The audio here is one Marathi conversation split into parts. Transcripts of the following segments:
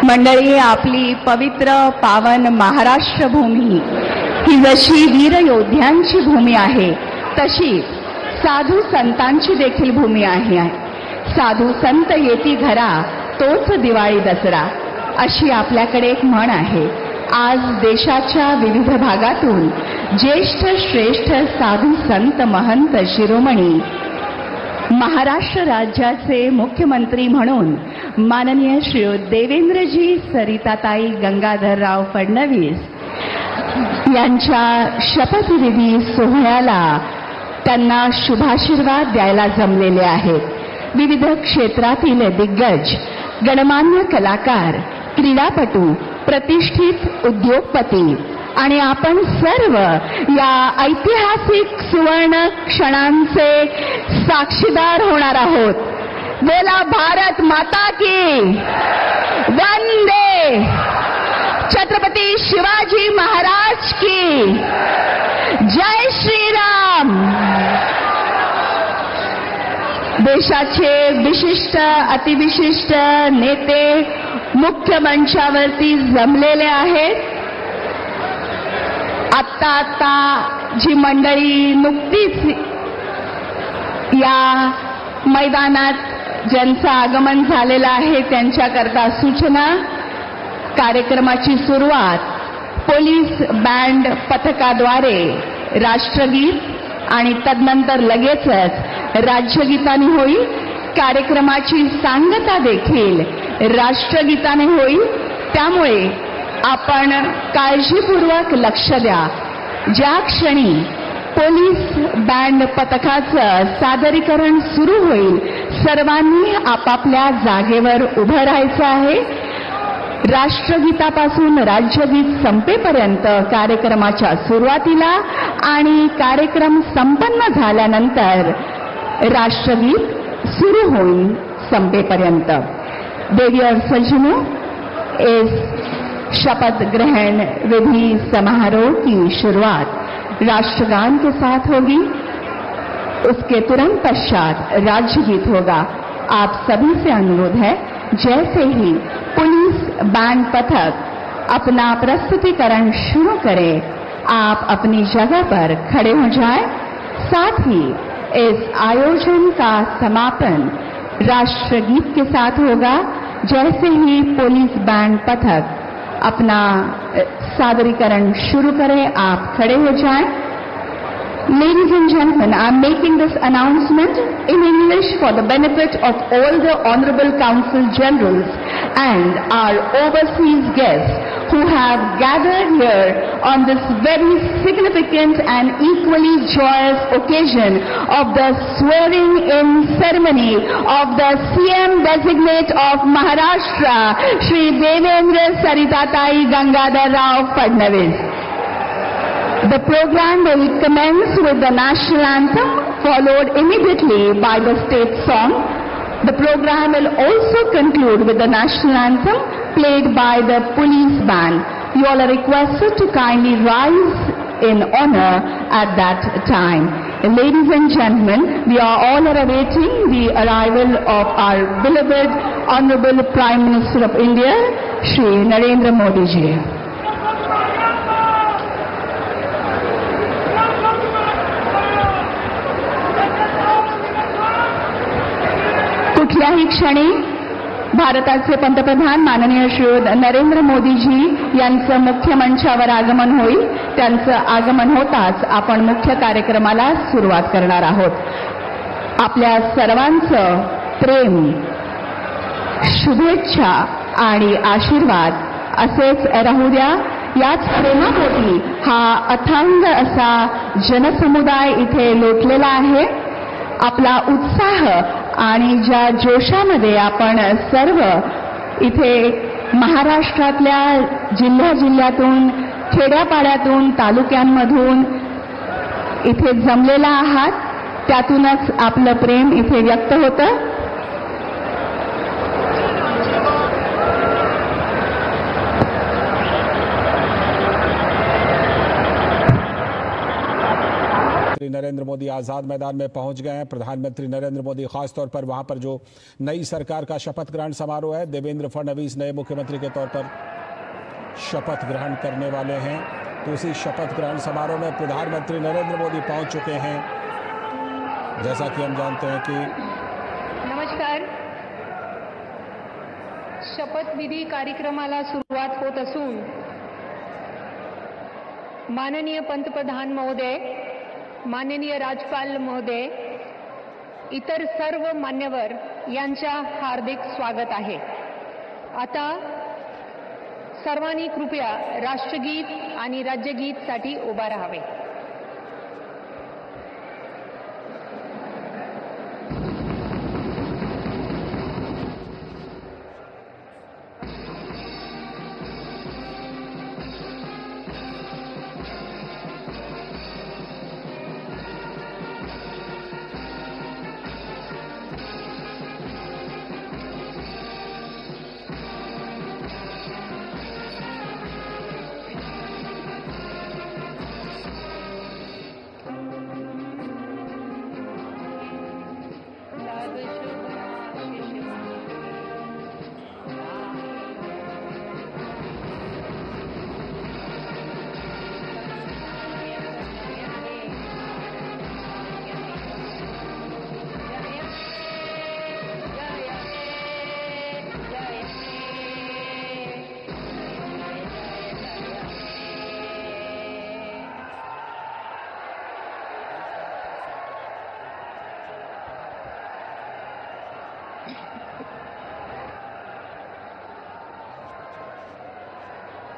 मंडळी, आपली पवित्र पावन महाराष्ट्र भूमी ही जशी वीर योद्ध्यांची भूमी आहे, तशी साधू संतांची देखील भूमी आहे. साधू संत येती घरा तोच दिवाळी दसरा, अशी आपल्याकडे एक म्हण आहे. आज देशाच्या विविध भागातून ज्येष्ठ श्रेष्ठ साधू संत महंत शिरोमणी महाराष्ट्र राज्याचे मुख्यमंत्री म्हणून माननीय श्री देवेंद्रजी सरिताताई गंगाधरराव फडणवीस यांच्या शपथविधी सोहळ्याला त्यांना शुभाशीर्वाद द्यायला जमलेले आहेत. विविध क्षेत्रातील दिग्गज, गणमान्य कलाकार, क्रीडापटू, प्रतिष्ठित उद्योगपती आणि आपण सर्व या ऐतिहासिक सुवर्ण क्षणांचे साक्षीदार होणार आहोत. बोला भारत माता की वंदे, छत्रपती शिवाजी महाराज की जय श्रीराम. देशाचे विशिष्ट अतिविशिष्ट नेते मुख्य मंचावरती जमलेले आहेत. आता जी मंडळी नुकतीच या मैदानात ज्यांचं आगमन झालेलं आहे त्यांच्याकरता सूचना. कार्यक्रमाची सुरुवात पोलीस बँड पथकाद्वारे राष्ट्रगीत आणि तदनंतर लगेचच राज्यगीताने होईल. कार्यक्रमाची सांगता देखील राष्ट्रगीताने होईल. त्यामुळे आपण काळजीपूर्वक लक्ष द्या. ज्या क्षणी पोलीस बँड पथकाचं सादरीकरण सुरू होईल, सर्वांनी आपापल्या जागेवर उभं राहायचं आहे. राष्ट्रगीतापासून राज्यगीत संपेपर्यंत कार्यक्रमाच्या सुरुवातीला आणि कार्यक्रम संपन्न झाल्यानंतर राष्ट्रगीत सुरू होईल संपेपर्यंत. देवी और सज्जनों, इस शपथ ग्रहण विधि समारोह की शुरुआत राष्ट्रगान के साथ होगी. उसके तुरंत पश्चात राज्यगीत होगा. आप सभी से अनुरोध है, जैसे ही पुलिस बैंड पथक अपना प्रस्तुतिकरण शुरू करे, आप अपनी जगह पर खड़े हो जाएं. साथ ही इस आयोजन का समापन राष्ट्रगीत के साथ होगा. जैसे ही पुलिस बैंड पथक अपना सादरीकरण शुरू करे, आप खड़े हो जाएं. Ladies and gentlemen, I am making this announcement in English for the benefit of all the Honorable Consul Generals and our overseas guests who have gathered here on this very significant and equally joyous occasion of the swearing-in ceremony of the CM designate of Maharashtra, Shri Devendra Saritatai Gangadhar Rao Fadnavis. The program will commence with the national anthem, followed immediately by the state song. The program will also conclude with the national anthem played by the police band. You all are requested to kindly rise in honor at that time. Ladies and gentlemen, we are all awaiting the arrival of our beloved Honorable Prime Minister of India, Shri Narendra Modi ji. कुठल्याही क्षणी भारताचे पंतप्रधान माननीय श्री नरेंद्र मोदीजी यांचं मुख्य मंचावर आगमन होईल. त्यांचं आगमन होताच आपण मुख्य कार्यक्रमाला सुरुवात करणार आहोत. आपल्या सर्वांचं प्रेम, शुभेच्छा आणि आशीर्वाद असेच राहू द्या. याच प्रेमापोटी हा अथांग असा जनसमुदाय इथे लोटलेला आहे. आपला उत्साह आणि ज्या जोशामध्ये आपण सर्व इथे महाराष्ट्रातल्या जिल्ह्यातून, खेड्यापाड्यातून, तालुक्यांमधून इथे जमलेला आहात, त्यातूनच आपलं प्रेम इथे व्यक्त होतं. श्री नरेंद्र मोदी आज़ाद मैदान में पहुंच गए हैं। प्रधानमंत्री नरेंद्र मोदी खासतौर पर वहां पर जो नई सरकार का शपथ ग्रहण समारोह है, देवेंद्र फडणवीस नए मुख्यमंत्री के तौर पर शपथ ग्रहण करने वाले हैं। तो उसी शपथ ग्रहण समारोह में प्रधानमंत्री नरेंद्र मोदी पहुंच चुके हैं। जैसा कि हम जानते हैं कि नमस्कार, शपथविधी कार्यक्रमाला सुरुवात होत असून माननीय पंतप्रधान महोदय, माननीय राज्यपाल महोदय, इतर सर्व मान्यवर यांच्या हार्दिक स्वागत आहे। आता सर्वांनी कृपया राष्ट्रगीत आणि राज्यगीतसाठी उभा राहावे।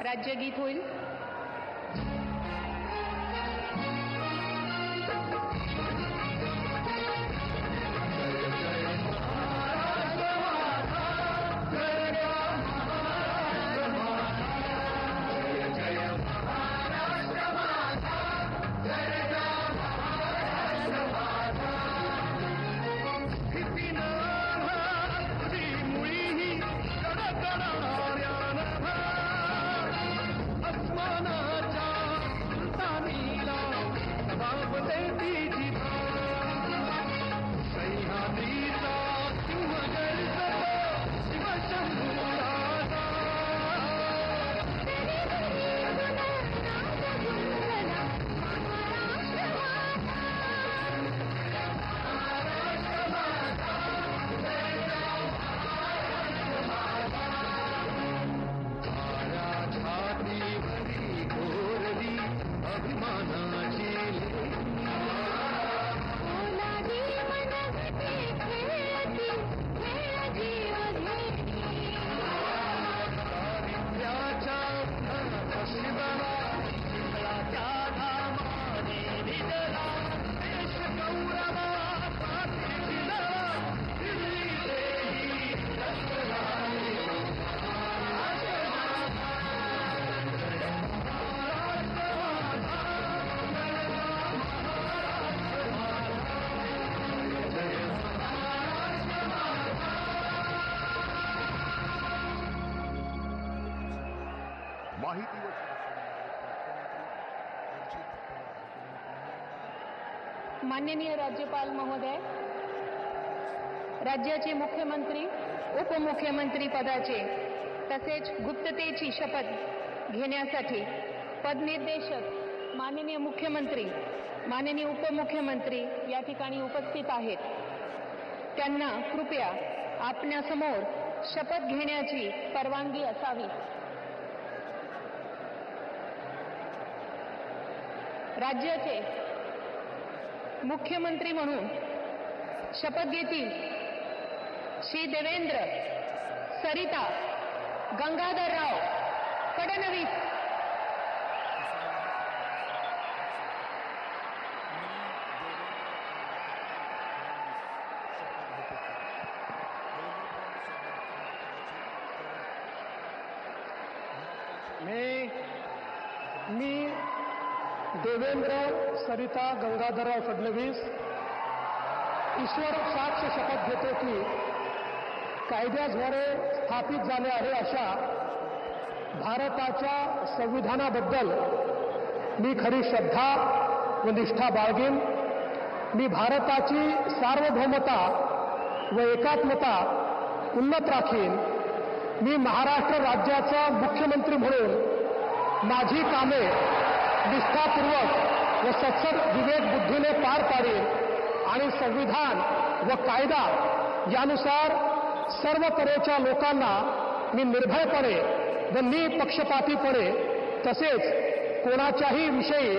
राज्यगीत होईल। माननीय राज्यपाल महोदय, राज्याचे मुख्यमंत्री, उपमुख्यमंत्री पदाचे तसेच गुप्ततेची शपथ घेण्यासाठी पदनिर्देशक माननीय मुख्यमंत्री, माननीय उपमुख्यमंत्री या ठिकाणी उपस्थित आहेत। त्यांना कृपया आपल्यासमोर शपथ घेण्याची परवानगी असावी। राज्याचे मुख्यमंत्री म्हणून शपथ घेतील श्री देवेंद्र सरिता गंगाधरराव फडणवीस। मी देवेंद्र सरिता गंगाधरराव फडणवीस ईश्वर साक्ष शपथ घेतो की कायद्याद्वारे स्थापित झाले आहे अशा भारताच्या संविधानाबद्दल मी खरी श्रद्धा व निष्ठा बाळगेन मी भारताची सार्वभौमता व एकात्मता उन्नत राखीन. मी महाराष्ट्र राज्याचा मुख्यमंत्री म्हणून माझी कामे निष्ठापूर्वक व सत्सद विवेक बुद्धीने पार पाडेन आणि संविधान व कायदा यानुसार सर्व तऱ्हेच्या लोकांना मी निर्भयपणे व निपक्षपातीपणे तसेच कोणाच्याही विषयी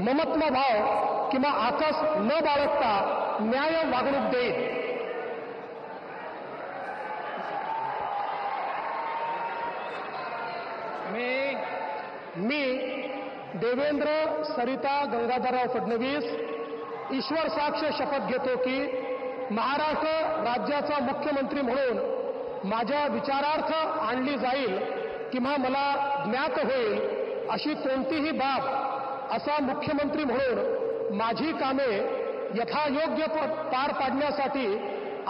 ममत्वभाव किंवा आकस न बाळगता न्याय वागणूक देईन. मी देवेंद्र सरिता गंगाधरराव फडणवीस ईश्वर साक्ष शपथ घेतो की महाराष्ट्र राज्याचा मुख्यमंत्री म्हणून माझ्या विचारार्थ आणली जाईल किंवा मला ज्ञात होईल अशी कोणतीही बाब असा मुख्यमंत्री म्हणून माझी कामे यथायोग्य पार पाडण्यासाठी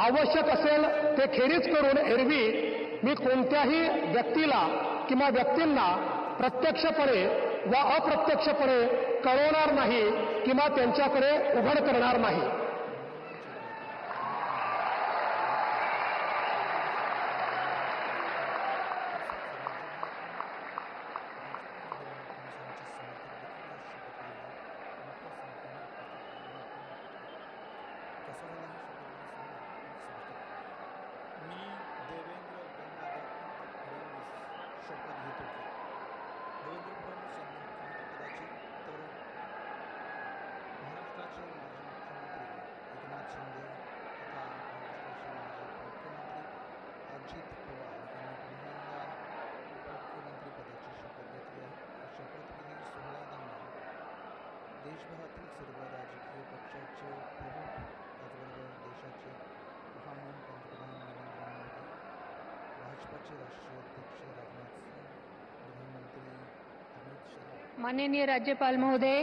आवश्यक असेल ते खेरीज करून एरवी मी कोणत्याही व्यक्तीला किंवा व्यक्तींना प्रत्यक्षपणे व अप्रत्यक्षपणे कळवणार नाही किंवा त्यांच्याकडे उघड करणार नाही. देशभरातील सर्व राजकीय पक्षाचे प्रमुख त्याचबरोबर देशाचे महामहिम पंतप्रधान नरेंद्र मोदी, भाजपाचे राष्ट्रीय अध्यक्ष राजनाथ सिंह, गृहमंत्री अमित शहा, माननीय राज्यपाल महोदय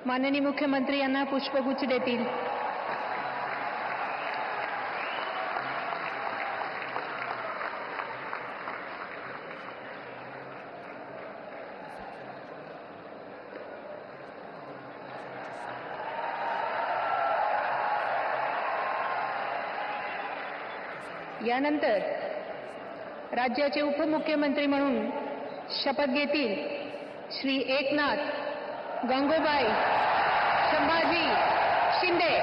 माननीय मुख्यमंत्री यांना पुष्पगुच्छ देतील. यानंतर राज्याचे उपमुख्यमंत्री म्हणून शपथ घेतील श्री एकनाथ गंगूबाई संभाजी शिंदे.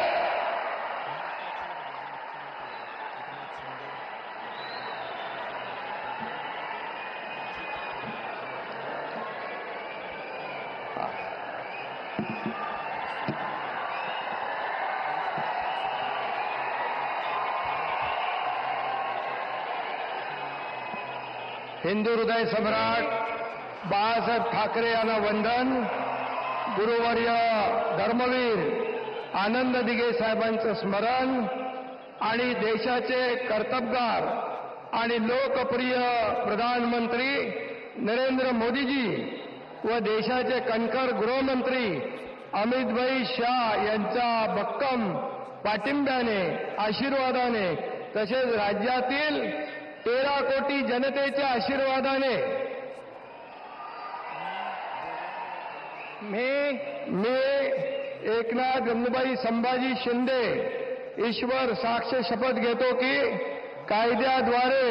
हिंदू हृदय सम्राट बाळासाहेब ठाकरे यांना वंदन. गुरुवर्य धर्मवीर आनंद दिघे साहेबांचं स्मरण आणि देशाचे कर्तबगार आणि लोकप्रिय प्रधानमंत्री नरेंद्र मोदीजी व देशाचे कणखर गृहमंत्री अमितभाई शाह यांच्या भक्कम पाठिंब्याने आशीर्वादाने तसेच राज्यातील 13 कोटी जनतेच्या आशीर्वादाने मी एकनाथ गंगूबाई संभाजी शिंदे ईश्वर साक्ष शपथ घेतो की कायद्याद्वारे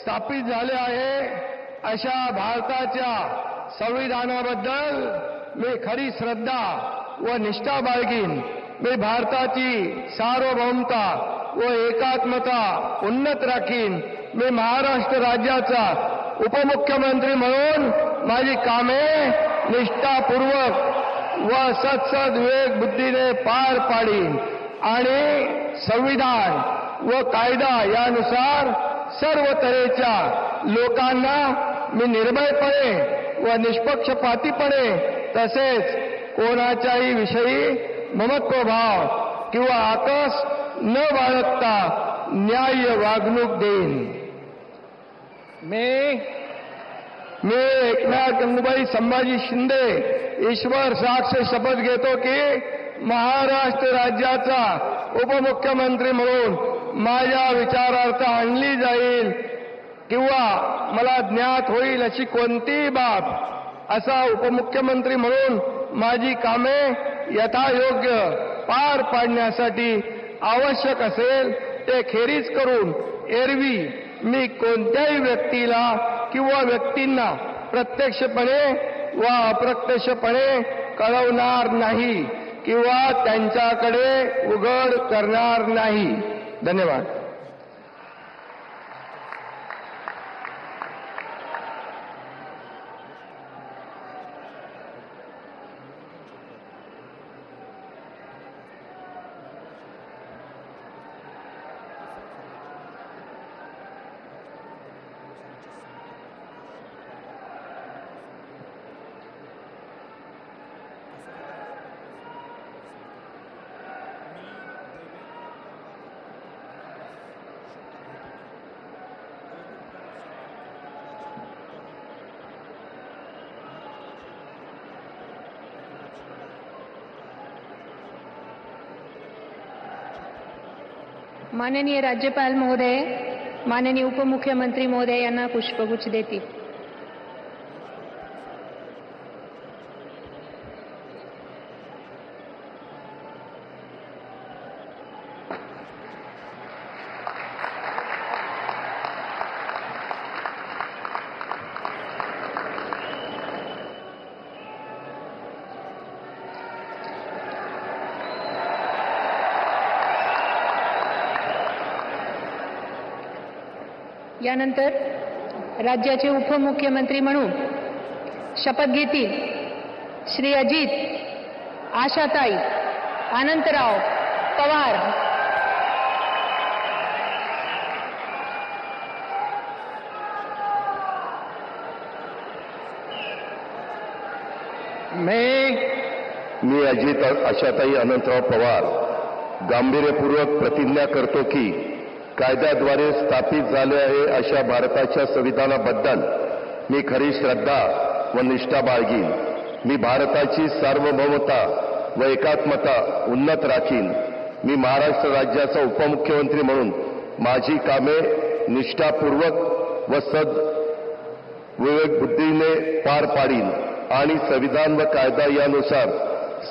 स्थापित झाले आहे अशा भारताच्या संविधानाबद्दल मी खरी श्रद्धा व निष्ठा बाळगीन. मी भारताची सार्वभौमता व एकात्मता उन्नत राखीन. मी महाराष्ट्र राज्याचा उपमुख्यमंत्री म्हणून माझी कामे निष्ठापूर्वक व सत्सद विवेक बुद्धीने पार पाडीन आणि संविधान व कायदा यानुसार सर्व तऱ्हेच्या लोकांना मी निर्भयपणे व निष्पक्षपातीपणे तसेच कोणाच्याही विषयी ममत्वभाव किंवा आकस न बाळगता न्याय्य वागणूक देईन. मी एकनाथ गंगूबाई संभाजी शिंदे ईश्वर साक्ष शपथ घेतो की महाराष्ट्र राज्याचा उपमुख्यमंत्री म्हणून माझ्या विचारार्थ आणली जाईल किंवा मला ज्ञात होईल अशी कोणतीही बाब असा उपमुख्यमंत्री म्हणून माझी कामे यथायोग्य पार पाडण्यासाठी आवश्यक असेल ते खेरीज करून एरवी मी कोणत्याही व्यक्तीला किंवा व्यक्तींना प्रत्यक्षपणे व अप्रत्यक्षपणे कळवणार नाही किंवा त्यांच्याकडे उघड करणार नाही. धन्यवाद. माननीय राज्यपाल महोदय, माननीय उपमुख्यमंत्री महोदय यांना पुष्पगुच्छ देतील. यानंतर राज्याचे उपमुख्यमंत्री म्हणून शपथ घेतील श्री अजित आशाताई अनंतराव पवार. मी अजित आशाताई अनंतराव पवार गांभीर्यपूर्वक प्रतिज्ञा करतो की कायद्याद्वारे स्थापित झाले आहे अशा भारताच्या संविधानाबद्दल मी खरी श्रद्धा व निष्ठा बाळगीन. मी भारताची सार्वभौमता व एकात्मता उन्नत राखीन. मी महाराष्ट्र राज्याचा उपमुख्यमंत्री म्हणून माझी कामे निष्ठापूर्वक व विवेकबुद्धीने पार पाडीन आणि संविधान व कायदा यानुसार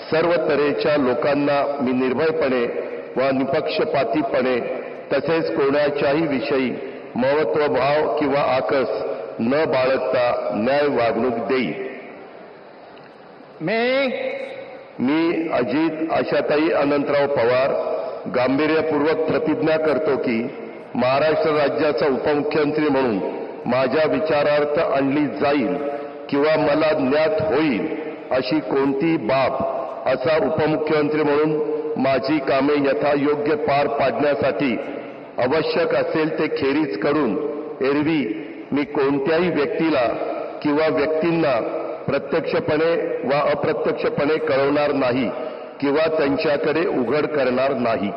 सर्व तऱ्हेच्या लोकांना मी निर्भयपणे व निपक्षपातीपणे तसेच कोणाच्याही विषयी महत्वभाव किंवा आकस न बाळगता न्याय वागणूक देईल. मी अजित आशाताई अनंतराव पवार गांभीर्यपूर्वक प्रतिज्ञा करतो की महाराष्ट्र राज्याचा उपमुख्यमंत्री म्हणून माझ्या विचारार्थ आणली जाईल किंवा मला ज्ञात होईल अशी कोणतीही बाब असा उपमुख्यमंत्री म्हणून माझी कामे यथायोग्य पार पाडण्यासाठी आवश्यक असेल ते खेरीज करून एरवी मी कोणत्याही व्यक्तीला किंवा व्यक्तींना प्रत्यक्षपणे वा अप्रत्यक्षपणे कळवणार नाही किंवा त्यांच्याकडे उघड करणार नाही.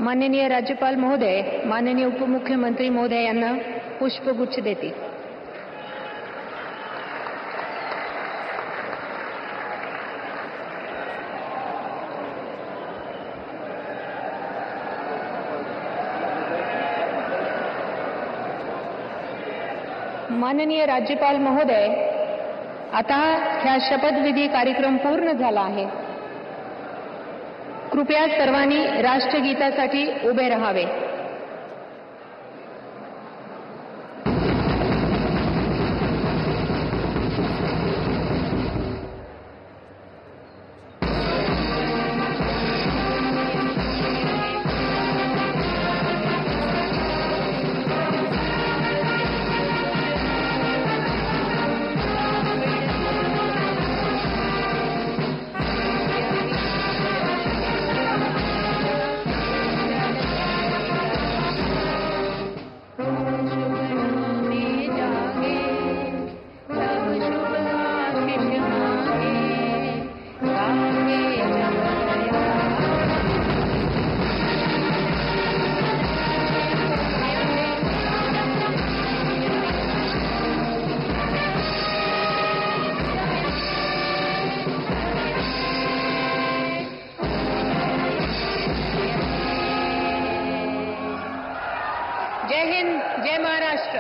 माननीय राज्यपाल महोदय, माननीय उपमुख्यमंत्री महोदय यांना पुष्पगुच्छ देतील. माननीय राज्यपाल महोदय, आता ह्या शपथविधी कार्यक्रम पूर्ण झाला आहे. कृपया सर्वांनी राष्ट्रगीतासाठी उभे राहावे. जय हिंद, जय महाराष्ट्र.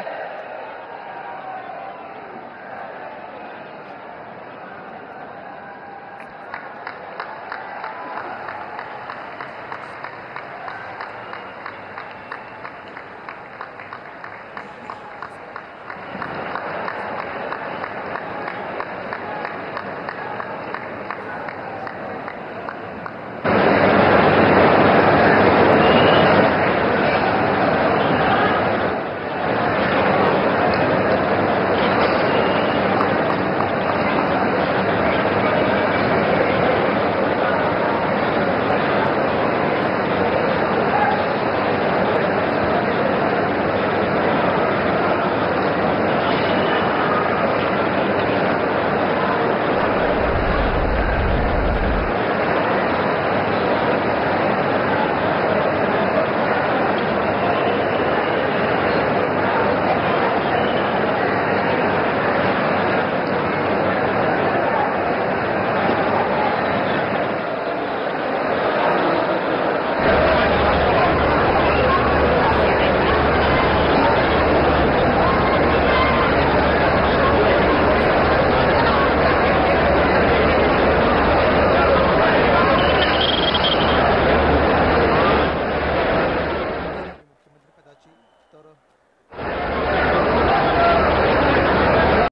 मुख्यमंत्री पदाची तर